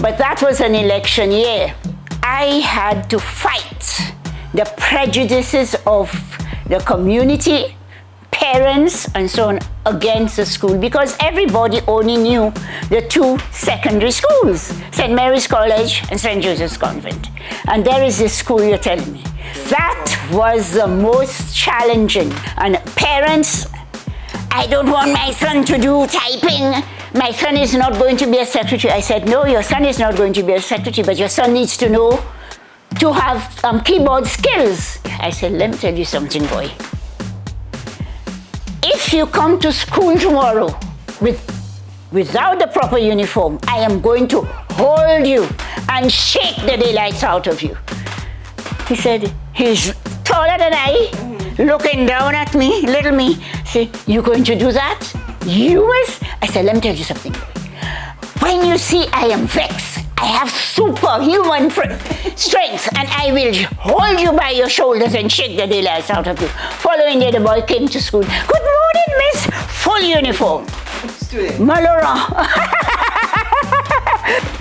But that was an election year. I had to fight the prejudices of the community, parents, and so on against the school, because everybody only knew the two secondary schools, St. Mary's College and St. Joseph's Convent. And there is this school you're telling me. That was the most challenging. And parents, I don't want my son to do typing. My son is not going to be a secretary. I said, no, your son is not going to be a secretary, but your son needs to know to have keyboard skills. I said, let me tell you something, boy. If you come to school tomorrow without the proper uniform, I am going to hold you and shake the daylights out of you. He said, he's taller than I, looking down at me, little me, say, you going to do that? You must? I said, let me tell you something. When you see I am vexed, I have superhuman strength, and I will hold you by your shoulders and shake the daylights out of you. Following day, the boy came to school. Good morning, miss. Full uniform. Student. Laurent.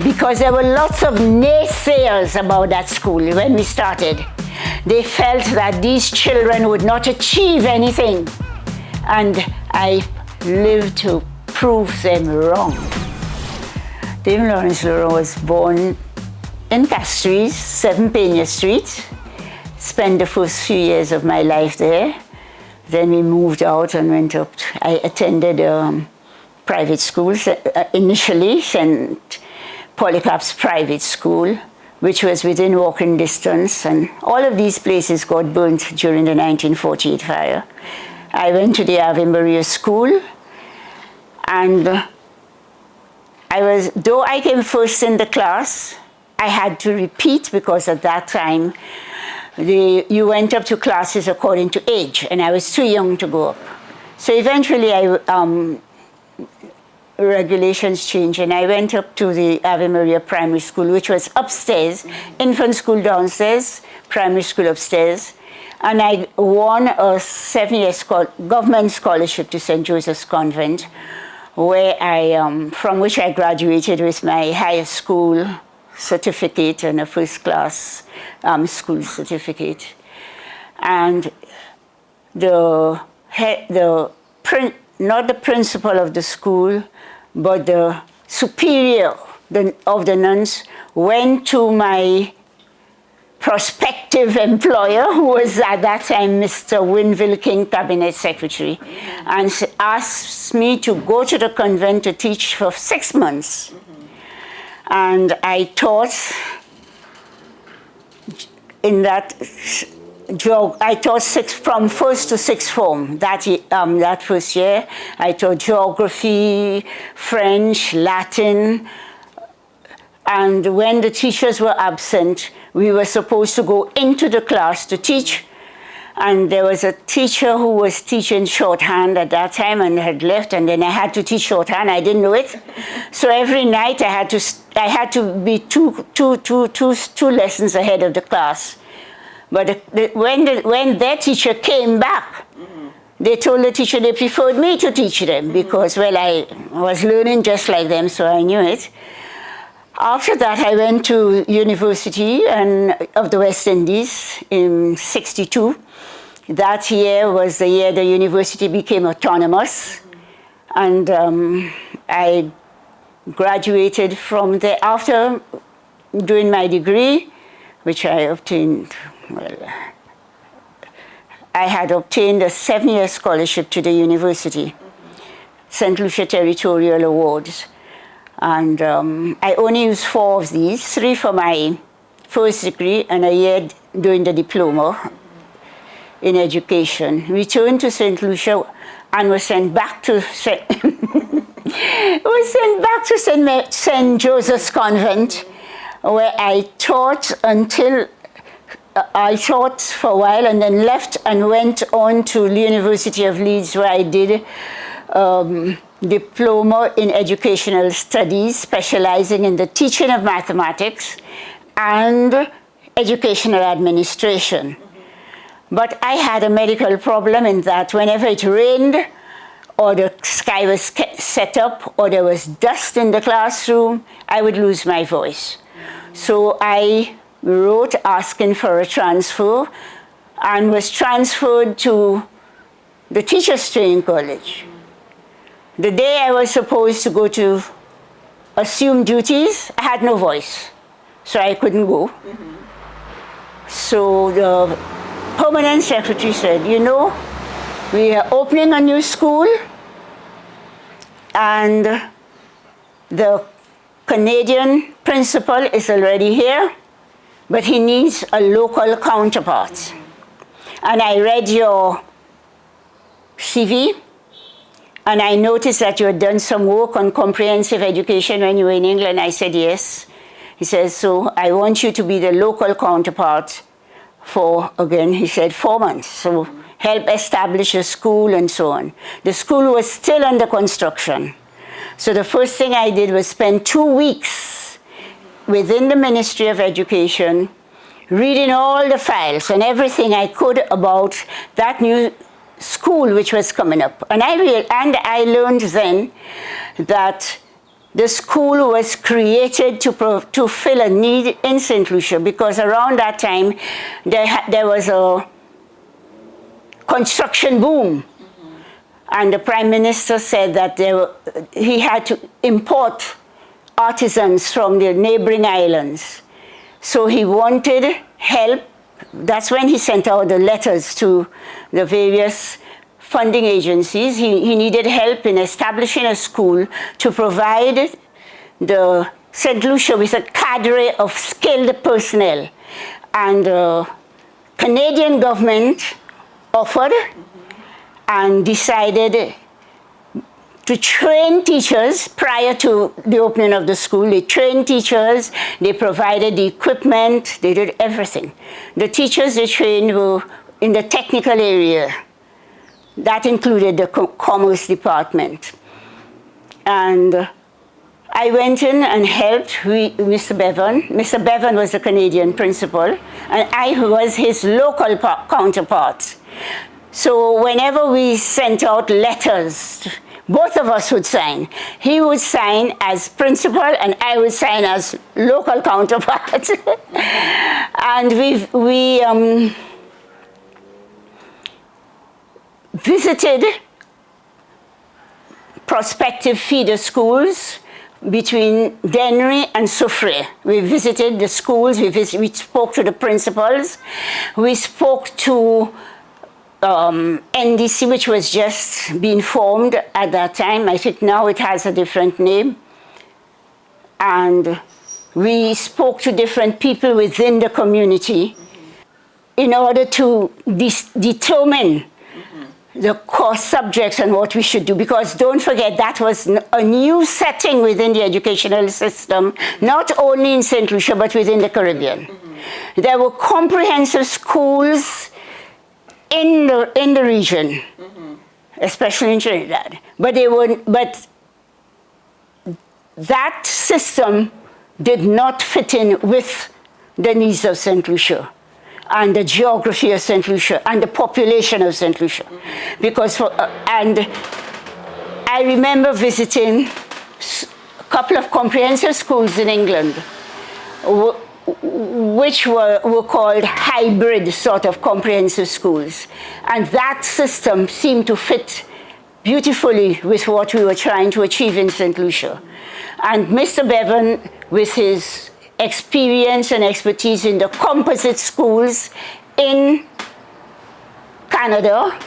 Because there were lots of naysayers about that school when we started. They felt that these children would not achieve anything. And I lived to prove them wrong. Dame Lawrence Laurent was born in Castries, 7 Pena Street. Spent the first few years of my life there. Then we moved out and went up. I attended private schools, initially St. Polycarp's private school, which was within walking distance. And all of these places got burnt during the 1948 fire. I went to the Ave Maria school, and though I came first in the class, I had to repeat, because at that time, you went up to classes according to age, and I was too young to go up. So eventually, regulations changed, and I went up to the Ave Maria Primary School, which was upstairs, infant school downstairs, primary school upstairs. And I won a 7-year government scholarship to St. Joseph's Convent, where from which I graduated with my high school certificate and a first class school certificate. And not the principal of the school, but the superior of the nuns went to my prospective employer, who was at that time Mr. Winville King, cabinet secretary, and asked me to go to the convent to teach for 6 months. And I taught in that job. I taught from first to sixth form. That first year, I taught geography, French, Latin. And when the teachers were absent, we were supposed to go into the class to teach. And there was a teacher who was teaching shorthand at that time and had left, and then I had to teach shorthand. I didn't know it. So every night I had to be two lessons ahead of the class. But when their teacher came back, they told the teacher they preferred me to teach them because, well, I was learning just like them, so I knew it. After that, I went to University of the West Indies in '62. That year was the year the university became autonomous. And I graduated from there after doing my degree, which I obtained. Well, I had obtained a 7-year scholarship to the university, St. Lucia Territorial Awards. And I only used 4 of these, 3 for my first degree and a year doing the diploma in education. Returned to St. Lucia and was sent back to St. Joseph's Convent, where I taught for a while and then left and went on to the University of Leeds, where I did diploma in educational studies, specializing in the teaching of mathematics and educational administration. But I had a medical problem in that whenever it rained or the sky was set up, or there was dust in the classroom, I would lose my voice. So I wrote asking for a transfer and was transferred to the Teachers Training College. The day I was supposed to go to assume duties, I had no voice, so I couldn't go. So the permanent secretary said, you know, we are opening a new school, and the Canadian principal is already here, but he needs a local counterpart. And I read your CV, and I noticed that you had done some work on comprehensive education when you were in England. I said yes. He says, so I want you to be the local counterpart for, again, he said 4 months. So help establish a school and so on. The school was still under construction. So the first thing I did was spend 2 weeks within the Ministry of Education reading all the files and everything I could about that new school which was coming up. And I learned then that the school was created to fill a need in St. Lucia, because around that time there was a construction boom. And the Prime Minister said that he had to import artisans from the neighboring islands. So he wanted help. That's when he sent out the letters to the various funding agencies. He needed help in establishing a school to provide the St. Lucia with a cadre of skilled personnel. And the Canadian government offered and decided to train teachers prior to the opening of the school. They trained teachers, they provided the equipment, they did everything. The teachers they trained were in the technical area. That included the commerce department. And I went in and helped Mr. Bevan. Mr. Bevan was the Canadian principal, and I was his local counterpart. So whenever we sent out letters, both of us would sign. He would sign as principal, and I would sign as local counterpart. And we visited prospective feeder schools between Dennery and Soufrière. We visited the schools, we spoke to the principals, we spoke to NDC, which was just being formed at that time. I think now it has a different name. And we spoke to different people within the community in order to determine the core subjects and what we should do. Because don't forget, that was a new setting within the educational system, not only in St. Lucia, but within the Caribbean. There were comprehensive schools in the region, especially in Trinidad. But that system did not fit in with the needs of St. Lucia and the geography of St. Lucia and the population of St. Lucia. Because and I remember visiting a couple of comprehensive schools in England, which were called hybrid sort of comprehensive schools. And that system seemed to fit beautifully with what we were trying to achieve in St. Lucia. And Mr. Bevan, with his experience and expertise in the composite schools in Canada,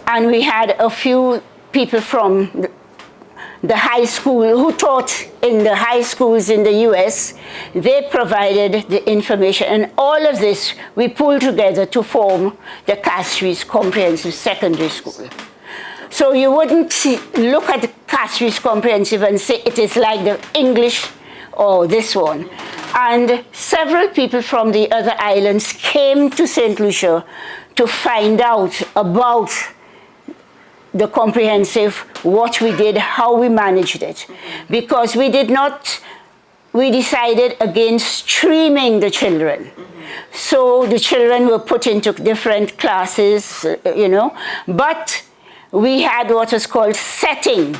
and we had a few people from the high school who taught in the high schools in the US, they provided the information. And all of this we pulled together to form the Castries Comprehensive Secondary School. So you wouldn't look at the Castries Comprehensive and say it is like the English or this one. And several people from the other islands came to St. Lucia to find out about the comprehensive, what we did, how we managed it. Because we decided against streaming the children. So the children were put into different classes, but we had what was called setting,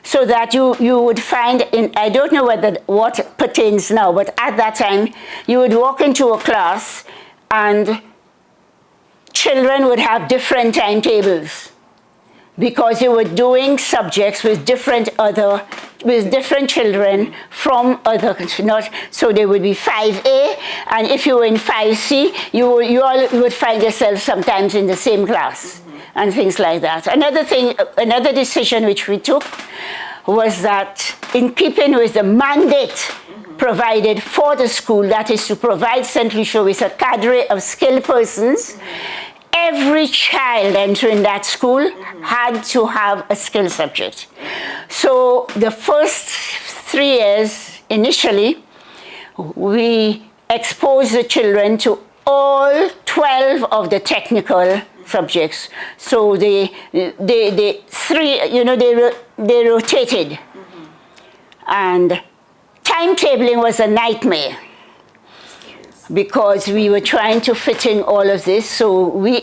so that you would find, I don't know what pertains now, but at that time, you would walk into a class and children would have different timetables because you were doing subjects with different children from other, so they would be 5A, and if you were in 5C, you all would find yourself sometimes in the same class, and things like that. Another decision which we took was that in keeping with the mandate provided for the school, that is to provide St. Lucia with a cadre of skilled persons, every child entering that school had to have a skill subject. So the first 3 years, initially, we exposed the children to all 12 of the technical subjects. So they rotated. And timetabling was a nightmare, because we were trying to fit in all of this. So we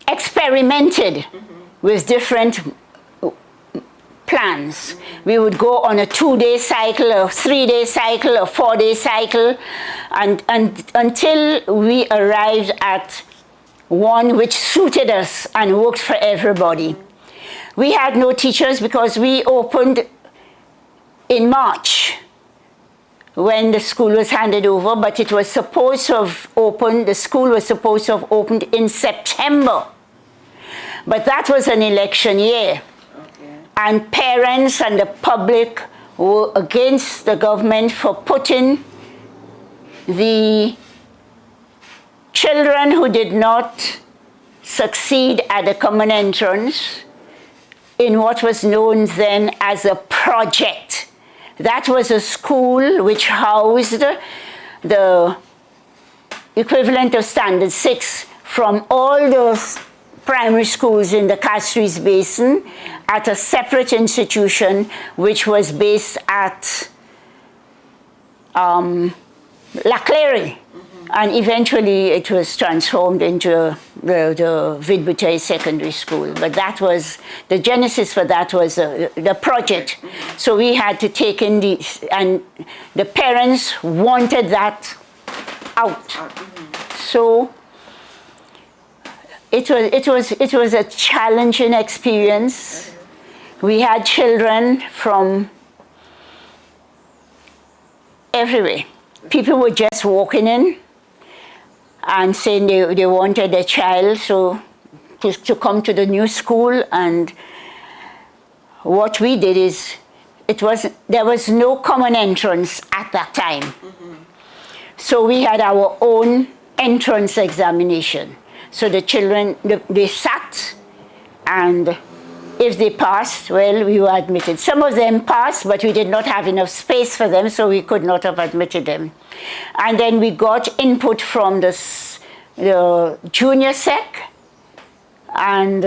experimented with different plans. We would go on a 2-day cycle, a 3-day cycle, a 4-day cycle, and until we arrived at one which suited us and worked for everybody. We had no teachers because we opened in March when the school was handed over, but it was supposed to have opened, the school was supposed to have opened in September. But that was an election year. Okay. And parents and the public were against the government for putting the children who did not succeed at the common entrance in what was known then as a project. That was a school which housed the equivalent of Standard 6 from all the primary schools in the Castries Basin at a separate institution which was based at La Claire. And eventually it was transformed into the Vide-Bouteille Secondary School. But that was, the genesis for that was the project. So we had to take in and the parents wanted that out. So it was a challenging experience. We had children from everywhere. People were just walking in and saying they wanted their child to come to the new school. And what we did is, there was no common entrance at that time. So we had our own entrance examination. So the children, they sat, and if they passed, well, we were admitted. Some of them passed, but we did not have enough space for them, so we could not have admitted them. And then we got input from the junior sec and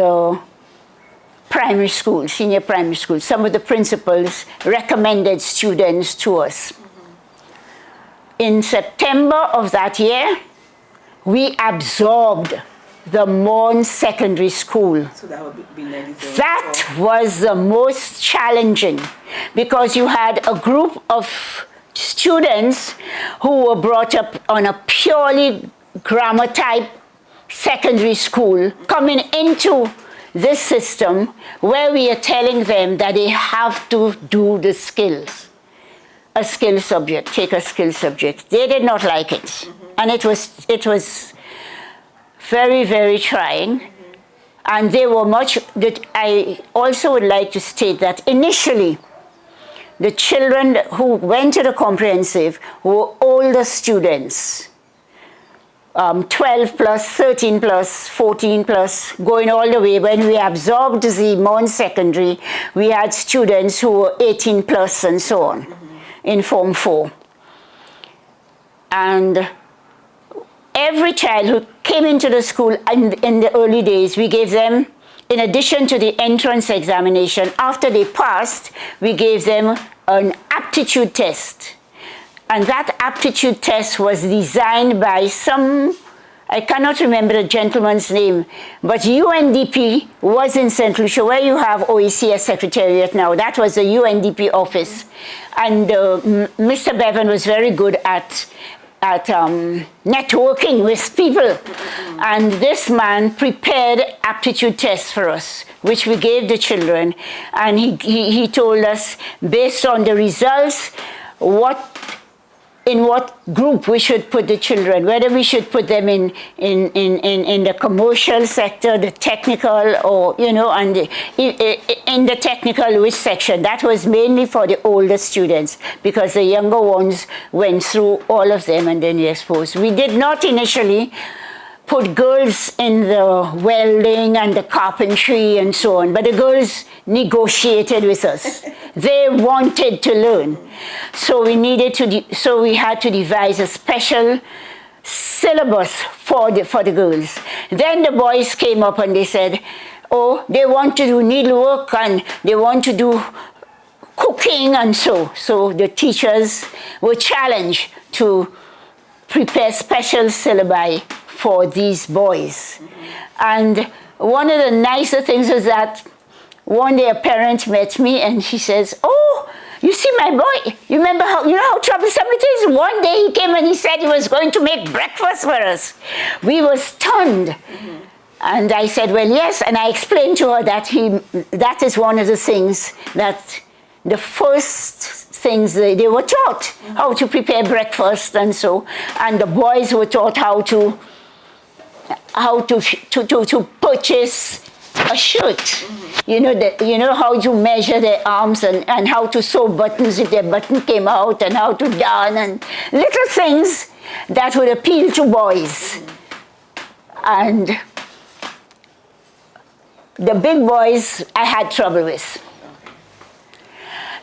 primary school, senior primary school. Some of the principals recommended students to us. In September of that year, we absorbed the Mons Secondary School. So that would be that was the most challenging, because you had a group of students who were brought up on a purely grammar type secondary school coming into this system where we are telling them that they have to do the skills. A skill subject, take a skill subject. They did not like it. And it was very, very trying. And they were I also would like to state that initially, the children who went to the comprehensive were older students, 12 plus, 13 plus, 14 plus, going all the way. When we absorbed the Mons Secondary, we had students who were 18 plus and so on in Form 4. And every child who came into the school in the early days, we gave them, in addition to the entrance examination, after they passed, we gave them an aptitude test. And that aptitude test was designed by some I cannot remember the gentleman's name, but UNDP was in St. Lucia, where you have OECS Secretariat now. That was the UNDP office. And Mr. Bevan was very good at networking with people. And this man prepared aptitude tests for us, which we gave the children. And he told us, based on the results, in what group we should put the children, whether we should put them in the commercial sector, the technical, or, and in the technical, which section. That was mainly for the older students, because the younger ones went through all of them and then we exposed. We did not initially put girls in the welding and the carpentry and so on, but the girls negotiated with us. They wanted to learn. So we had to devise a special syllabus for the girls. Then the boys came up and they said, oh, they want to do needlework and they want to do cooking and so. So the teachers were challenged to prepare special syllabi for these boys. And one of the nicer things was that one day a parent met me and she says, oh, you see my boy, you know how troublesome it is? One day he came and he said he was going to make breakfast for us. We were stunned. And I said, well, yes. And I explained to her that is one of the things that the first things they were taught, how to prepare breakfast and so. And the boys were taught how to purchase a shirt. You know how to measure their arms and how to sew buttons if their button came out, and how to darn, and little things that would appeal to boys. And the big boys I had trouble with.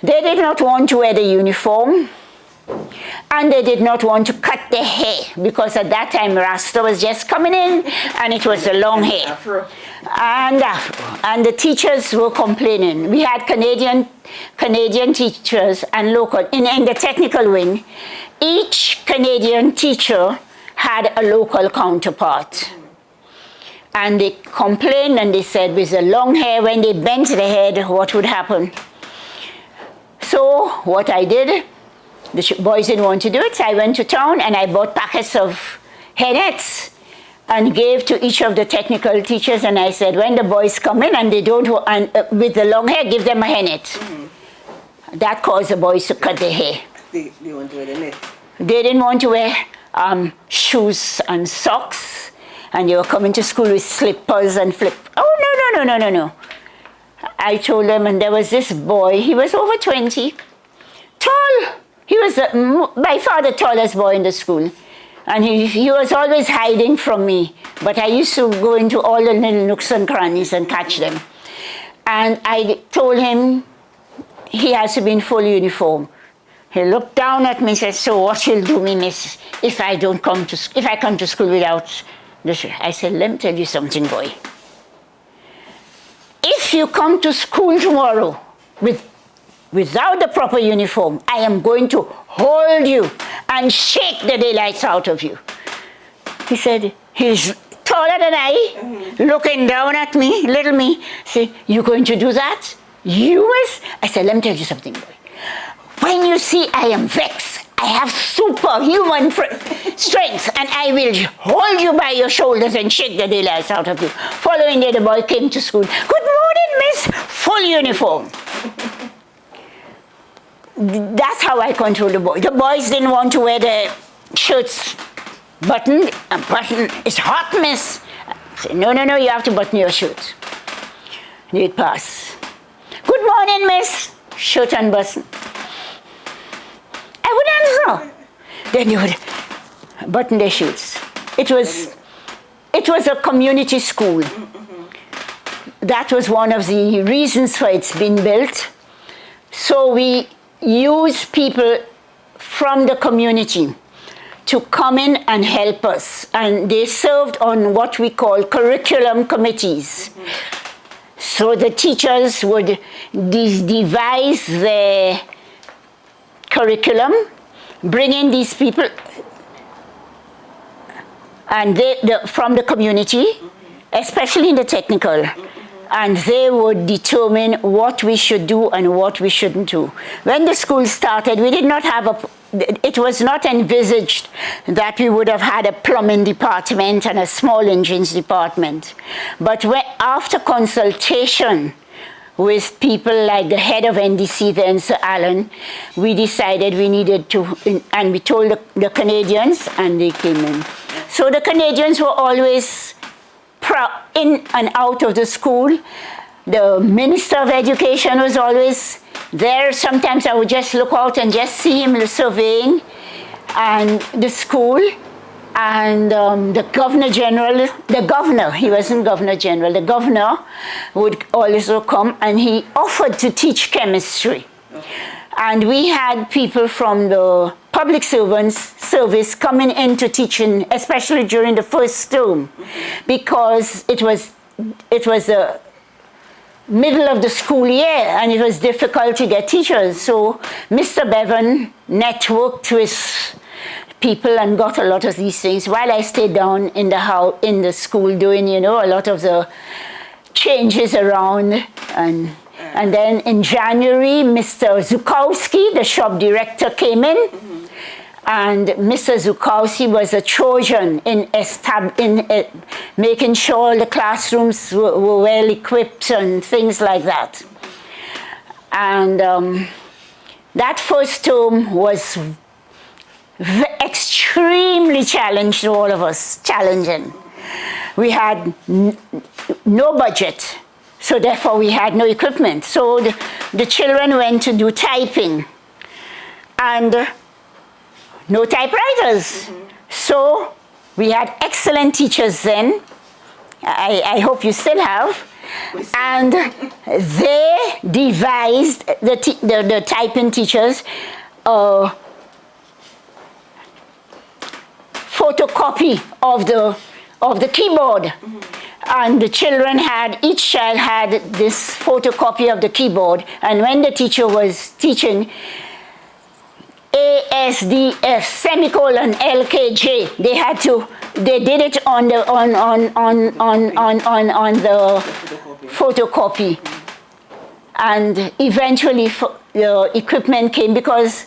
They did not want to wear the uniform, and they did not want to cut their hair, because at that time Rasta was just coming in and it was a long hair. Afro. And the teachers were complaining. We had Canadian teachers and local. In the technical wing, each Canadian teacher had a local counterpart. And they complained and they said with the long hair, when they bent the head, what would happen? So what I did, the boys didn't want to do it, so I went to town and I bought packets of hairnets and gave to each of the technical teachers, and I said, when the boys come in and they don't, with the long hair, give them a hairnet. That caused the boys to cut their hair. They want to wear the net. They didn't want to wear shoes and socks, and they were coming to school with slippers and Oh, no. I told them, and there was this boy, he was over 20, tall. He was by far the tallest boy in the school. And he was always hiding from me. But I used to go into all the little nooks and crannies and catch them. And I told him he has to be in full uniform. He looked down at me and said, so what will do me, miss, if I come to school without the shirt? I said, let me tell you something, boy. If you come to school tomorrow without the proper uniform, I am going to hold you and shake the daylights out of you. He said, he's taller than I, looking down at me, little me, said, you going to do that? You miss? I said, let me tell you something, boy. When you see I am vexed, I have superhuman strength, and I will hold you by your shoulders and shake the daylights out of you. Following day, the boy came to school. Good morning, miss. Full uniform. That's how I control the boys. The boys didn't want to wear the shirts buttoned. A button is hot, miss. I said, no, you have to button your shirt. They'd pass. Good morning, miss. Shirt unbuttoned. I would answer. Then you would button their shirts. It was a community school. That was one of the reasons for it's been built. So we use people from the community to come in and help us. And they served on what we call curriculum committees. So the teachers would devise their curriculum, bring in these people. and from the community, especially in the technical, and they would determine what we should do and what we shouldn't do. When the school started, we did not have it was not envisaged that we would have had a plumbing department and a small engines department. But after consultation with people like the head of NDC then, Sir Alan, we decided we needed to, and we told the Canadians, and they came in. So the Canadians were always in and out of the school. The Minister of Education was always there. Sometimes I would just look out and just see him surveying and the school. And the Governor General, he wasn't Governor General, the Governor would also come, and he offered to teach chemistry. And we had people from the public service coming into teaching, especially during the first term, because it was the middle of the school year and it was difficult to get teachers. So Mr. Bevan networked with people and got a lot of these things while I stayed down in the house, in the school, doing, a lot of the changes around. And then in January, Mr. Zukowski, the shop director, came in. And Mr. Zukowski was a Trojan in making sure the classrooms were well equipped and things like that. And that first term was extremely challenging, all of us, challenging. We had no budget, so therefore we had no equipment. So the children went to do typing, and no typewriters. So we had excellent teachers then. I hope you still have. And they devised, the typing teachers, photocopy of the keyboard. And the children each child had this photocopy of the keyboard. And when the teacher was teaching, ASDF, semicolon, LKJ, they did it on the photocopy. And eventually the equipment came, because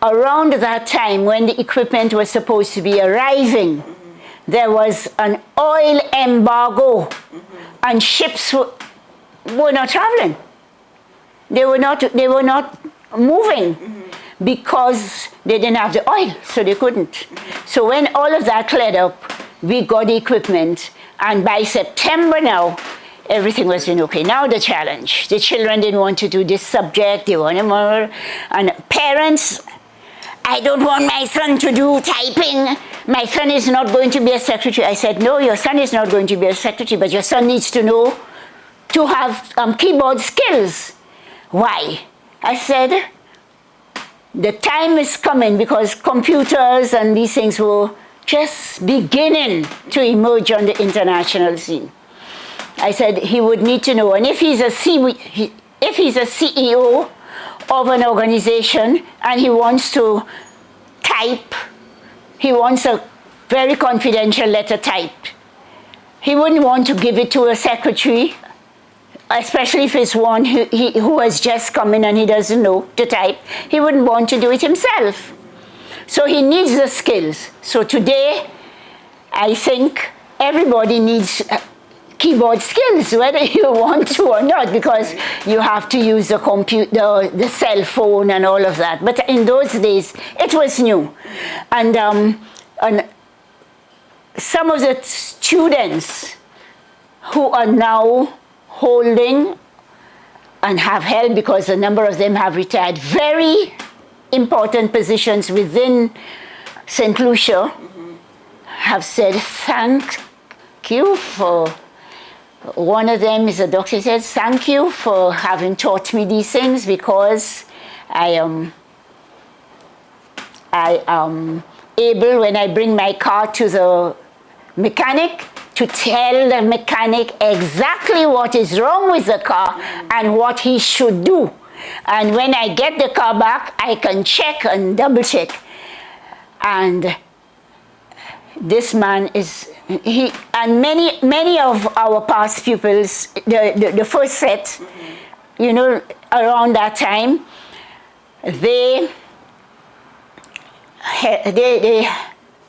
around that time when the equipment was supposed to be arriving, there was an oil embargo, and ships were not traveling. They were not moving because they didn't have the oil, so they couldn't. So when all of that cleared up, we got the equipment, and by September now, everything was doing okay. Now the challenge. The children didn't want to do this subject, they wanted more, and parents, I don't want my son to do typing. My son is not going to be a secretary. I said, no, your son is not going to be a secretary, but your son needs to know to have keyboard skills. Why? I said, the time is coming, because computers and these things were just beginning to emerge on the international scene. I said he would need to know, and if he's a CEO of an organization and he wants to type, he wants a very confidential letter typed, he wouldn't want to give it to a secretary, especially if it's one who has just come in and he doesn't know to type. He wouldn't want to do it himself. So he needs the skills. So today, I think everybody needs keyboard skills, whether you want to or not, because you have to use the computer, the cell phone and all of that. But in those days, it was new. And some of the students who are now holding and have held, because a number of them have retired, very important positions within St. Lucia, have said thank you for, one of them is a doctor, he said, thank you for having taught me these things, because I am able, when I bring my car to the mechanic, to tell the mechanic exactly what is wrong with the car and what he should do. And when I get the car back, I can check and double check. And this man is, he, and many of our past pupils, the first set, you know, around that time, they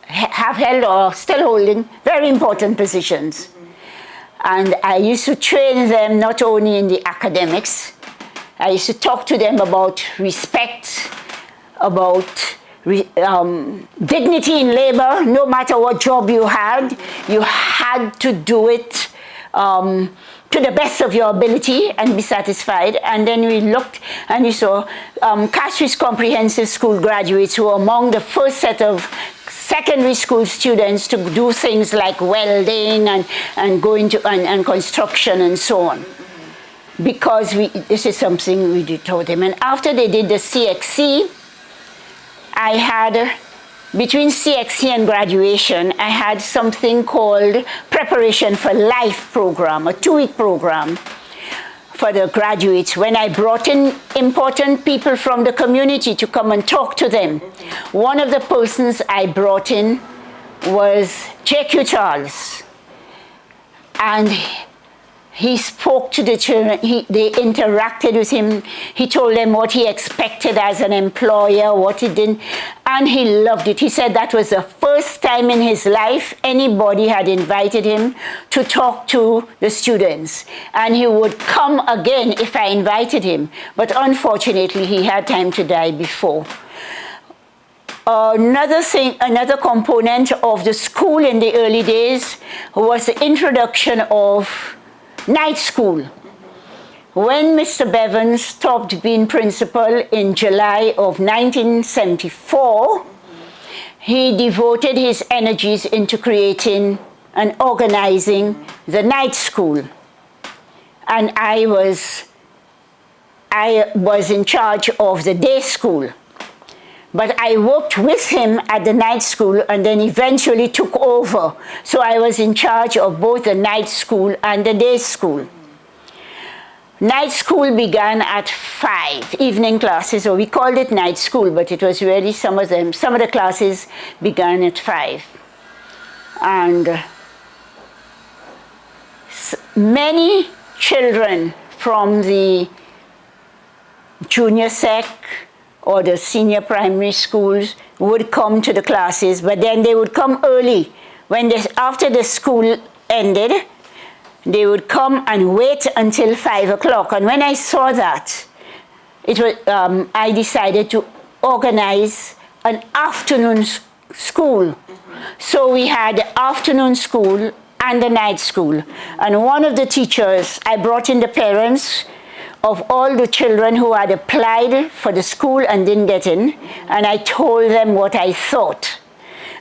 have held or still holding very important positions. And I used to train them not only in the academics, I used to talk to them about respect, about dignity in labor. No matter what job you had to do it to the best of your ability and be satisfied. And then we looked and we saw Castries Comprehensive School graduates who were among the first set of secondary school students to do things like welding and going to and construction and so on. Because this is something we taught them. And after they did the CXC, I had, between CXC and graduation, I had something called Preparation for Life program, a 2-week program for the graduates, when I brought in important people from the community to come and talk to them. One of the persons I brought in was J.Q. Charles. And he spoke to the children, they interacted with him, he told them what he expected as an employer, what he didn't, and he loved it. He said that was the first time in his life anybody had invited him to talk to the students. And he would come again if I invited him, but unfortunately he had time to die before. Another component of the school in the early days was the introduction of night school. When Mr. Bevan stopped being principal in July of 1974, he devoted his energies into creating and organizing the night school. And I was in charge of the day school. But I worked with him at the night school and then eventually took over. So I was in charge of both the night school and the day school. Night school began at 5, evening classes, so we called it night school, but it was really some of the classes began at 5. And many children from the junior sec or the senior primary schools would come to the classes, but then they would come early. After the school ended, they would come and wait until 5 o'clock. And when I saw that, I decided to organize an afternoon school. So we had the afternoon school and the night school. And one of the teachers, I brought in the parents of all the children who had applied for the school and didn't get in, and I told them what I thought.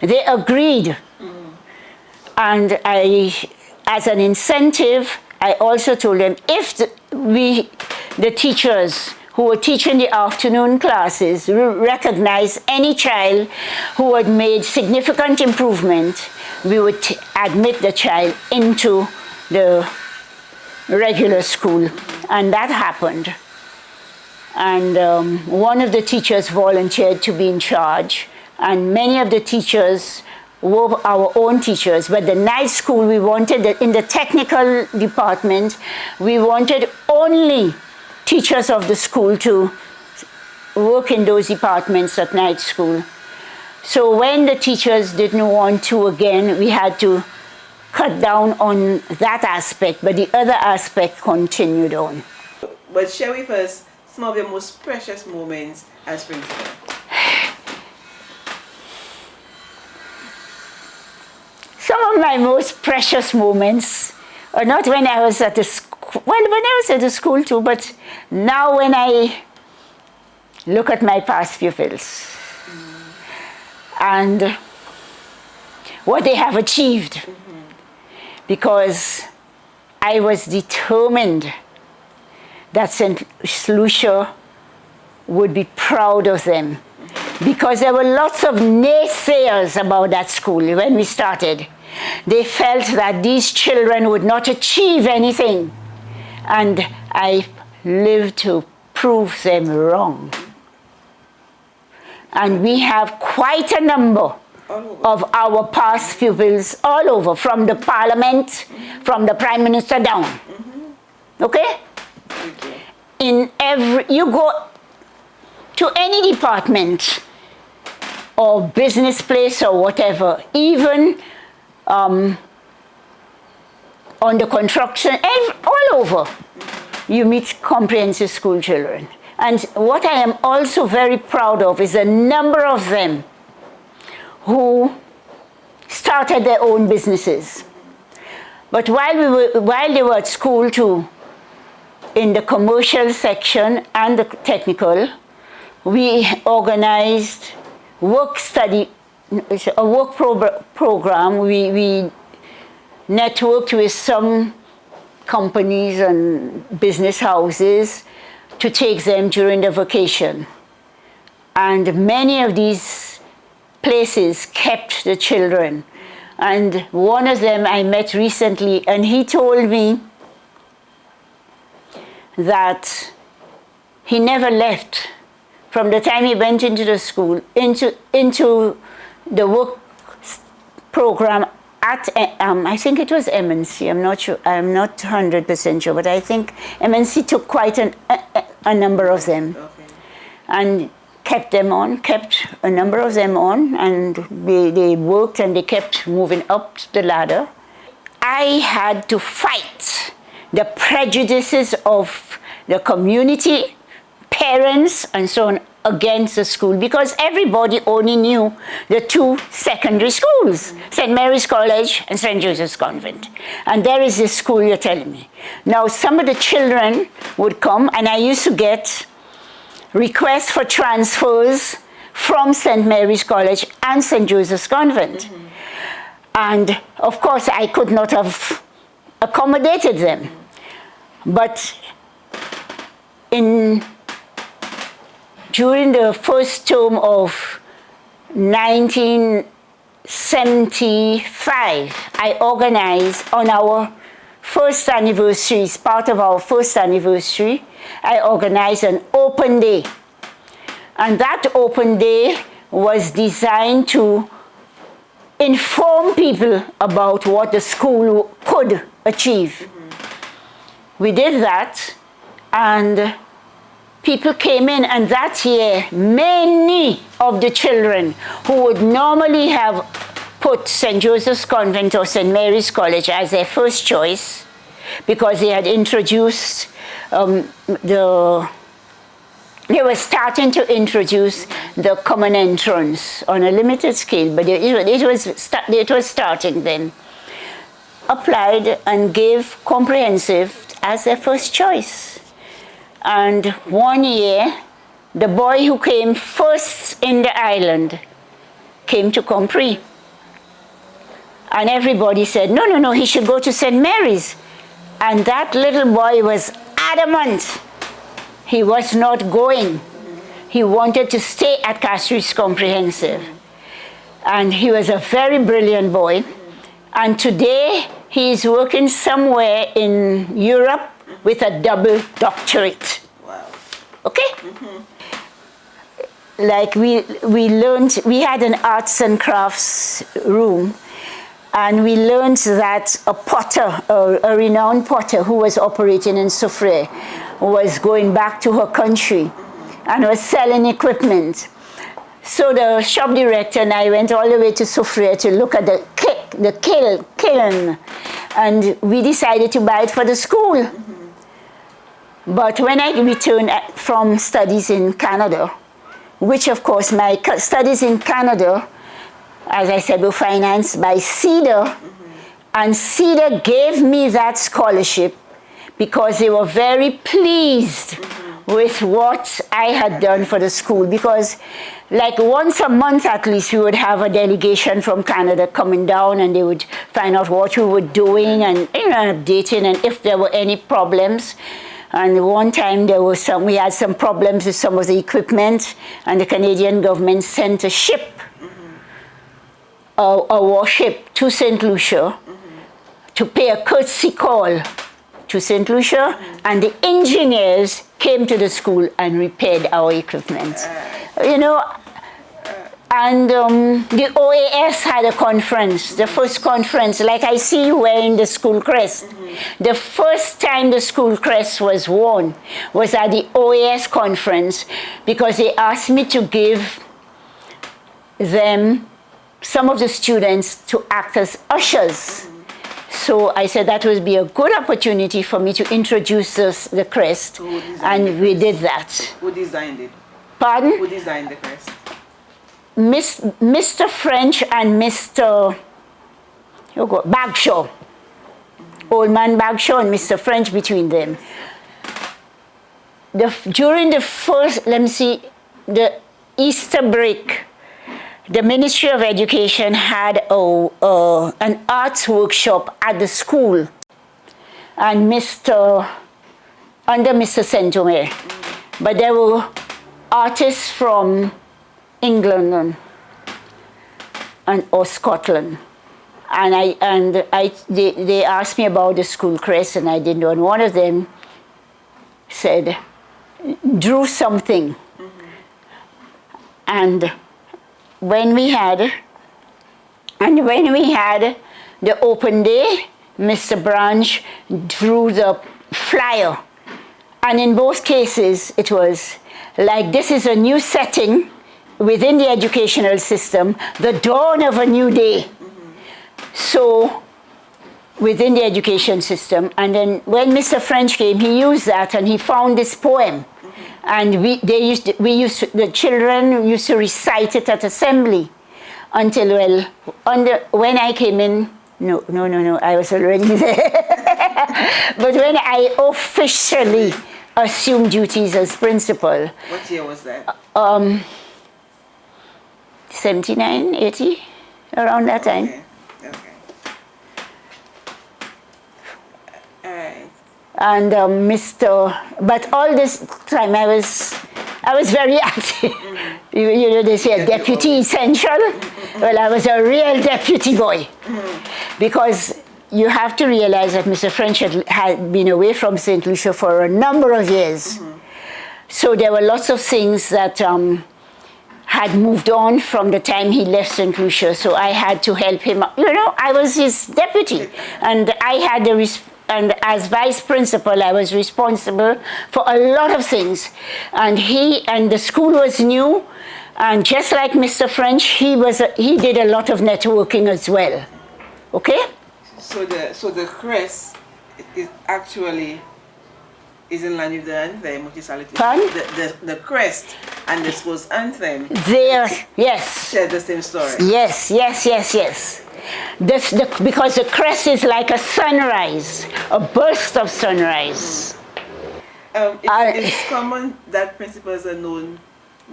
They agreed. And as an incentive, I also told them if the teachers who were teaching the afternoon classes recognize any child who had made significant improvement, we would admit the child into the regular school. And that happened. And one of the teachers volunteered to be in charge, and many of the teachers were our own teachers. But the night school, we wanted, in the technical department, we wanted only teachers of the school to work in those departments at night school. So when the teachers didn't want to again, we had to cut down on that aspect, but the other aspect continued on. But share with us some of your most precious moments as principal. Some of my most precious moments are not when I was at the school, well, when I was at the school too, but now when I look at my past pupils and what they have achieved. Because I was determined that St. Lucia would be proud of them. Because there were lots of naysayers about that school when we started. They felt that these children would not achieve anything. And I lived to prove them wrong. And we have quite a number of our past pupils all over, from the parliament, from the prime minister down. Okay? You go to any department or business place or whatever, even on the construction, all over, you meet comprehensive school children. And what I am also very proud of is a number of them who started their own businesses. But while they were at school too, in the commercial section and the technical, we organized a work program. We networked with some companies and business houses to take them during the vacation. And many of these places kept the children. And one of them I met recently, and he told me that he never left from the time he went into the school, into the work program at, I think it was MNC, I'm not sure, I'm not 100% sure, but I think MNC took quite a number of them. Okay. And kept a number of them on, and they worked and they kept moving up the ladder. I had to fight the prejudices of the community, parents, and so on against the school, because everybody only knew the two secondary schools, St. Mary's College and St. Joseph's Convent. And there is this school you're telling me. Now, some of the children would come, and I used to get requests for transfers from St. Mary's College and St. Joseph's Convent. And of course, I could not have accommodated them. But during the first term of 1975, I organized on our first anniversary, as part of our first anniversary, I organized an open day. And that open day was designed to inform people about what the school could achieve. We did that, and people came in, and that year, many of the children who would normally have put St. Joseph's Convent or St. Mary's College as their first choice, because they had introduced they were starting to introduce the common entrance on a limited scale, but it was starting then. Applied and gave comprehensive as their first choice. And one year, the boy who came first in the island came to Compre. And everybody said, no, he should go to St. Mary's. And that little boy was adamant. He was not going. He wanted to stay at Castries Comprehensive. And he was a very brilliant boy. And today, he is working somewhere in Europe with a double doctorate. Wow. Okay? Like we learned, we had an arts and crafts room, and we learned that a potter, a renowned potter who was operating in Soufrière, was going back to her country and was selling equipment. So the shop director and I went all the way to Soufrière to look at the kiln, and we decided to buy it for the school. But when I returned from studies in Canada, which of course my studies in Canada, as I said, were financed by CEDA, and CEDA gave me that scholarship because they were very pleased with what I had done for the school, because like once a month at least we would have a delegation from Canada coming down, and they would find out what we were doing and updating, and if there were any problems. And one time we had some problems with some of the equipment, and the Canadian government sent a ship, a warship to St. Lucia to pay a courtesy call to St. Lucia, and the engineers came to the school and repaired our equipment. I And the OAS had a conference, the first conference, like I see you wearing the school crest. The first time the school crest was worn was at the OAS conference, because they asked me to give them, some of the students, to act as ushers. So I said that would be a good opportunity for me to introduce the crest, and we did that. Who designed it? Pardon? Who designed the crest? Mr. French and Mr. Bagshaw. Old man Bagshaw and Mr. French between them. During the first, the Easter break, the Ministry of Education had an arts workshop at the school, and under Mr. Saint-Omer. But there were artists from England or Scotland, and they asked me about the school crest, and I didn't know. And one of them said, drew something, and when we had the open day, Mr. Branch drew the flyer, and in both cases it was like, this is a new setting within the educational system, the dawn of a new day. So, within the education system, and then when Mr. French came, he used that, and he found this poem, and the children used to recite it at assembly until, when I came in, no, I was already there. But when I officially assumed duties as principal. What year was that? 79, 80, around that time. Okay. All right. And but all this time I was very active. You know, they say a deputy essential. Well, I was a real deputy boy. Because you have to realize that Mr. French had been away from St. Lucia for a number of years. So there were lots of things that had moved on from the time he left St. Lucia. So I had to help him. You know, I was his deputy, and I had and as vice principal, I was responsible for a lot of things. And the school was new, and just like Mr. French, he did a lot of networking as well. Okay? So the crest is actually in line with the anthem, which is the crest and the school's anthem. Yes. Share the same story. Yes. Because the crest is like a sunrise, a burst of sunrise. It's common that principals are known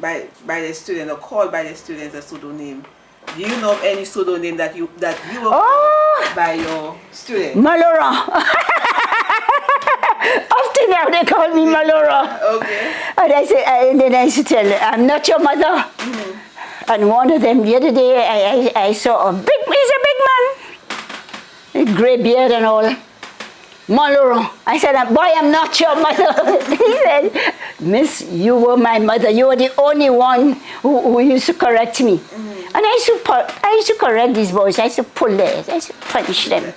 by the student or called by the students a pseudonym. Do you know of any pseudonym that you were called by your students? Laurent. Often now they call me Laurent. Okay. And then I used to tell them, I'm not your mother. And one of them, the other day, I saw he's a big man, a gray beard and all. Laurent. I said, boy, I'm not your mother. He said, Miss, you were my mother. You were the only one who used to correct me. And I used to correct these boys. I used to pull theirs. I used to punish them.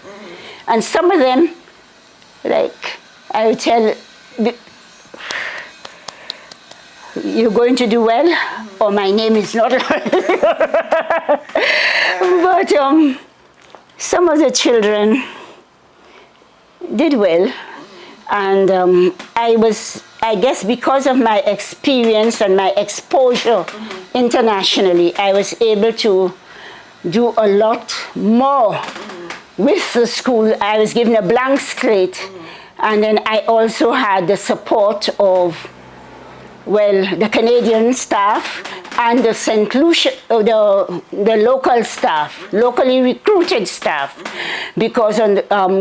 And some of them, like, I would tell, you're going to do well, or my name is not. But some of the children did well, and I guess because of my experience and my exposure internationally, I was able to do a lot more with the school. I was given a blank slate, and then I also had the support of, the Canadian staff and the St. Lucia, the local staff, locally recruited staff, because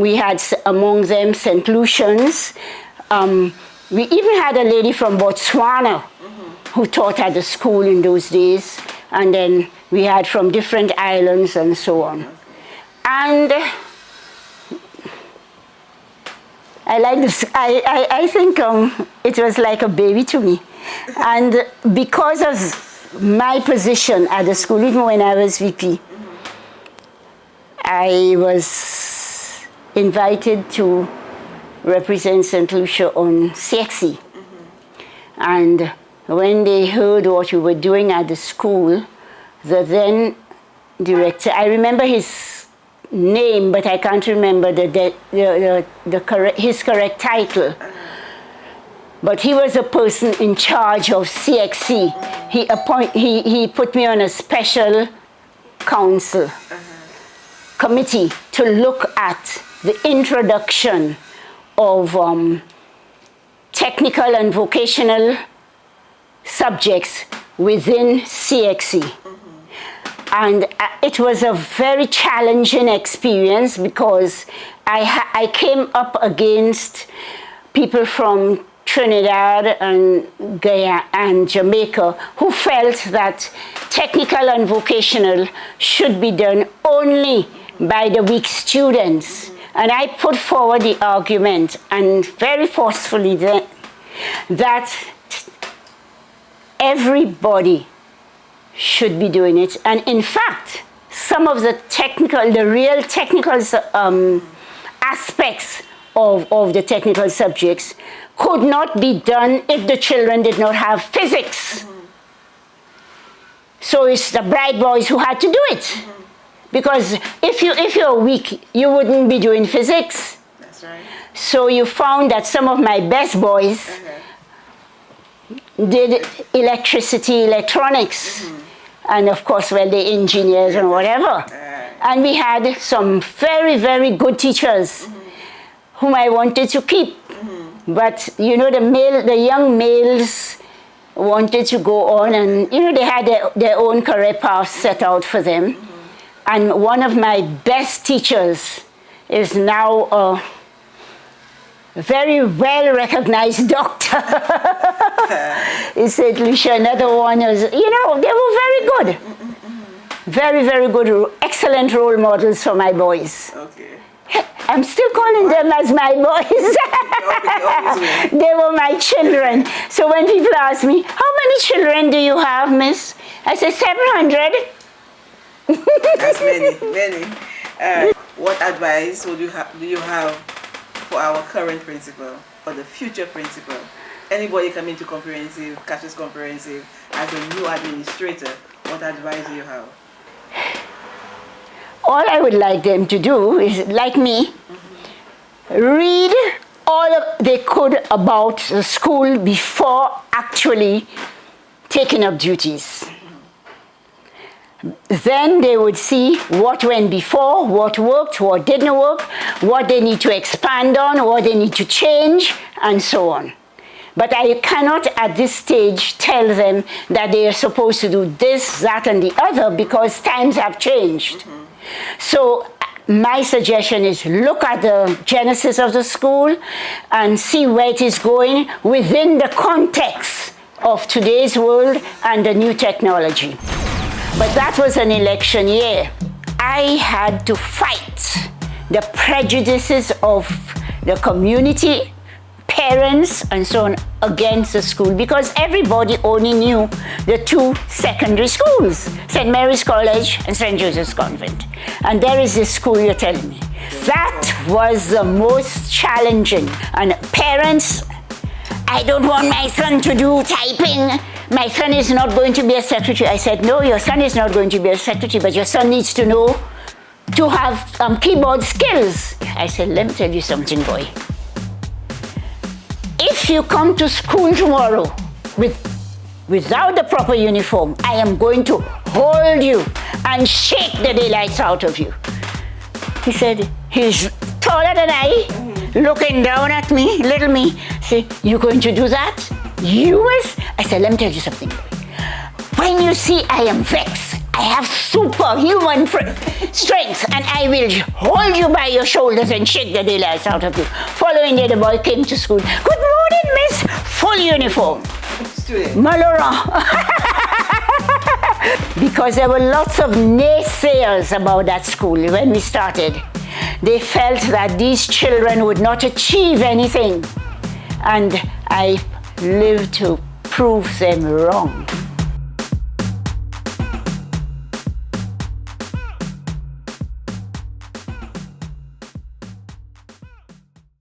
we had among them St. Lucians. We even had a lady from Botswana who taught at the school in those days, and then we had from different islands and so on. And I like this. I think it was like a baby to me. And because of my position at the school, even when I was VP, I was invited to represent St. Lucia on CXC. And when they heard what we were doing at the school, the then director, I remember his name, but I can't remember his correct title. But he was a person in charge of CXC. He put me on a special council committee to look at the introduction of technical and vocational subjects within CXC. And it was a very challenging experience because I came up against people from Trinidad and Guyana and Jamaica who felt that technical and vocational should be done only by the weak students. And I put forward the argument, and very forcefully, that everybody should be doing it. And in fact, some of the real technical aspects of the technical subjects could not be done if the children did not have physics. So it's the bright boys who had to do it. Because if you're weak, you wouldn't be doing physics. That's right. So you found that some of my best boys did electricity, electronics. And of course, well, they're engineers and whatever. And we had some very, very good teachers whom I wanted to keep. But, you know, the young males wanted to go on, and, you know, they had their own career path set out for them. And one of my best teachers is now a very well-recognized doctor. In St. Lucia. Another one was, you know, they were very good. Very, very good, excellent role models for my boys. Okay. I'm still calling them as my boys. They were my children. So when people ask me, how many children do you have, miss? I say 700. That's many. What advice do you have for our current principal, for the future principal? Anybody coming to comprehensive, Cassius Comprehensive, as a new administrator, what advice do you have? All I would like them to do is, like me, read all they could about the school before actually taking up duties. Then they would see what went before, what worked, what didn't work, what they need to expand on, what they need to change, and so on. But I cannot at this stage tell them that they are supposed to do this, that, and the other, because times have changed. So my suggestion is look at the genesis of the school and see where it is going within the context of today's world and the new technology. But that was an election year. I had to fight the prejudices of the community, parents, and so on against the school, because everybody only knew the two secondary schools, St. Mary's College and St. Joseph's Convent. And there is this school you're telling me. That was the most challenging. And parents, I don't want my son to do typing. My son is not going to be a secretary. I said, no, your son is not going to be a secretary, but your son needs to know to have keyboard skills. I said, let me tell you something, boy. If you come to school tomorrow without the proper uniform, I am going to hold you and shake the daylights out of you. He said, he's taller than I, looking down at me, little me, say, you going to do that? You must? I said, let me tell you something. When you see I am vexed, I have superhuman strength, and I will hold you by your shoulders and shake the daylights out of you. Following day, the boy came to school. Good morning, miss. Full uniform. Student. Laurent. Because there were lots of naysayers about that school when we started. They felt that these children would not achieve anything. And I lived to prove them wrong.